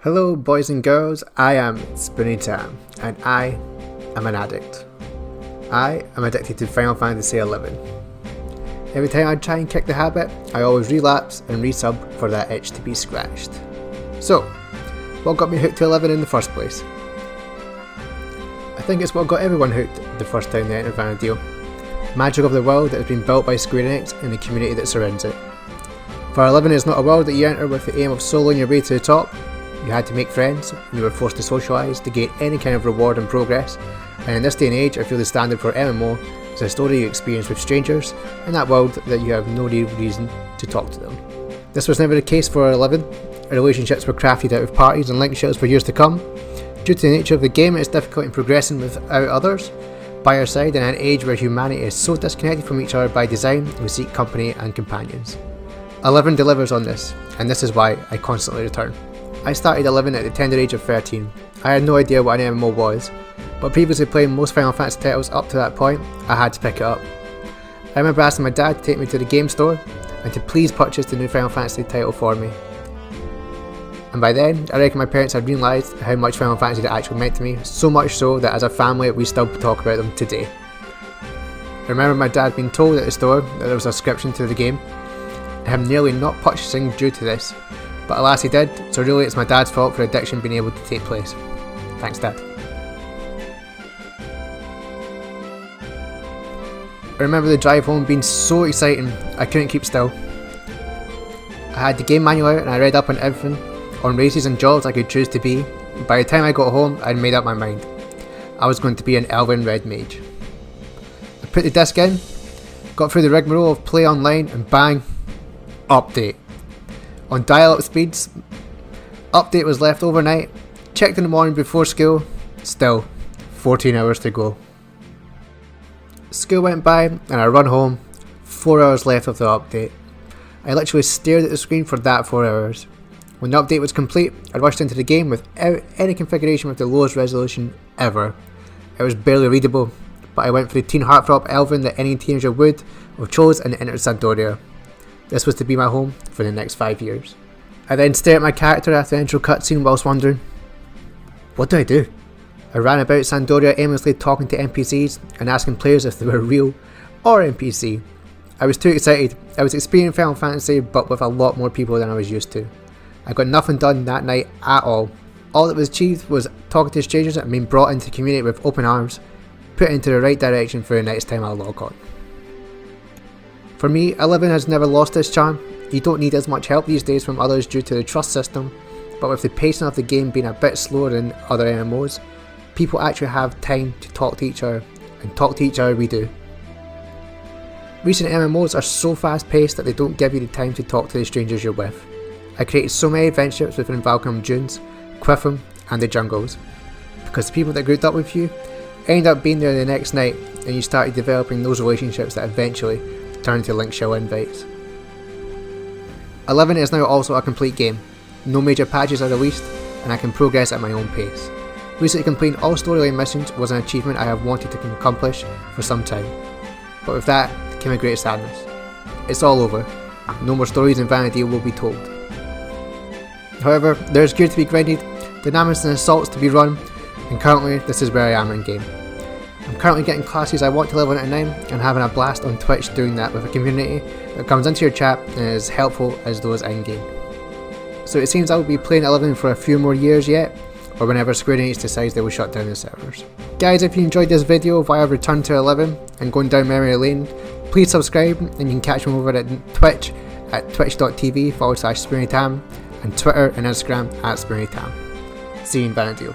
Hello boys and girls, I am Tam, and I am an addict. I am addicted to Final Fantasy XI. Every time I try and kick the habit, I always relapse and resub for that itch to be scratched. So, what got me hooked to 11 in the first place? I think it's what got everyone hooked the first time they entered Vana'Diel. Magic of the world that has been built by Square Enix and the community that surrounds it. For 11 is not a world that you enter with the aim of soloing your way to the top. You had to make friends, and you were forced to socialise to gain any kind of reward and progress, and in this day and age I feel the standard for MMO is a story you experience with strangers in that world that you have no real reason to talk to them. This was never the case for 11, relationships were crafted out of parties and link shells for years to come. Due to the nature of the game, it is difficult in progressing without others by your side in an age where humanity is so disconnected from each other by design. We seek company and companions. 11 delivers on this, and this is why I constantly return. I started 11 at the tender age of 13. I had no idea what an MMO was, but previously playing most Final Fantasy titles up to that point, I had to pick it up. I remember asking my dad to take me to the game store and to please purchase the new Final Fantasy title for me. And by then, I reckon my parents had realised how much Final Fantasy it actually meant to me, so much so that as a family we still talk about them today. I remember my dad being told at the store that there was a subscription to the game, and him nearly not purchasing due to this. But alas he did, so really it's my dad's fault for addiction being able to take place. Thanks Dad. I remember the drive home being so exciting, I couldn't keep still. I had the game manual out and I read up on everything, on races and jobs I could choose to be. By the time I got home, I'd made up my mind. I was going to be an elven red mage. I put the disc in, got through the rigmarole of play online, and bang, update. On dial-up speeds, update was left overnight, checked in the morning before school, still 14 hours to go. School went by and I run home, 4 hours left of the update. I literally stared at the screen for that 4 hours. When the update was complete, I rushed into the game without any configuration with the lowest resolution ever. It was barely readable, but I went for the teen heartthrob elven that any teenager would have chose and entered Sandoria. This was to be my home for the next 5 years. I then stared at my character after the intro cutscene whilst wondering, what do I do? I ran about Sandoria aimlessly talking to NPCs and asking players if they were real or NPC. I was too excited. I was experiencing Final Fantasy but with a lot more people than I was used to. I got nothing done that night at all. All that was achieved was talking to strangers and being brought into the community with open arms, put into the right direction for the next time I log on. For me, 11 has never lost its charm. You don't need as much help these days from others due to the trust system, but with the pacing of the game being a bit slower than other MMOs, people actually have time to talk to each other, and talk to each other we do. Recent MMOs are so fast paced that they don't give you the time to talk to the strangers you're with. I created so many friendships within Valkyrie Dunes, Quiffham and the jungles, because the people that grouped up with you end up being there the next night and you started developing those relationships that eventually turn to link shell invites. 11 is now also a complete game. No major patches are released and I can progress at my own pace. Recently completing all storyline missions was an achievement I have wanted to accomplish for some time. But with that came a great sadness. It's all over. No more stories in Vana'Diel will be told. However, there is gear to be grinded, dynamics and assaults to be run, and currently this is where I am in game. I'm currently getting classes I want to level at 9 and having a blast on Twitch doing that with a community that comes into your chat and is helpful as those in game. So it seems I will be playing 11 for a few more years yet, or whenever Square Enix decides they will shut down the servers. Guys, if you enjoyed this video of why I've returned to 11 and going down memory lane, please subscribe and you can catch me over at Twitch at twitch.tv/SparingTam and Twitter and Instagram at SparingTam. See you in Vana'Diel.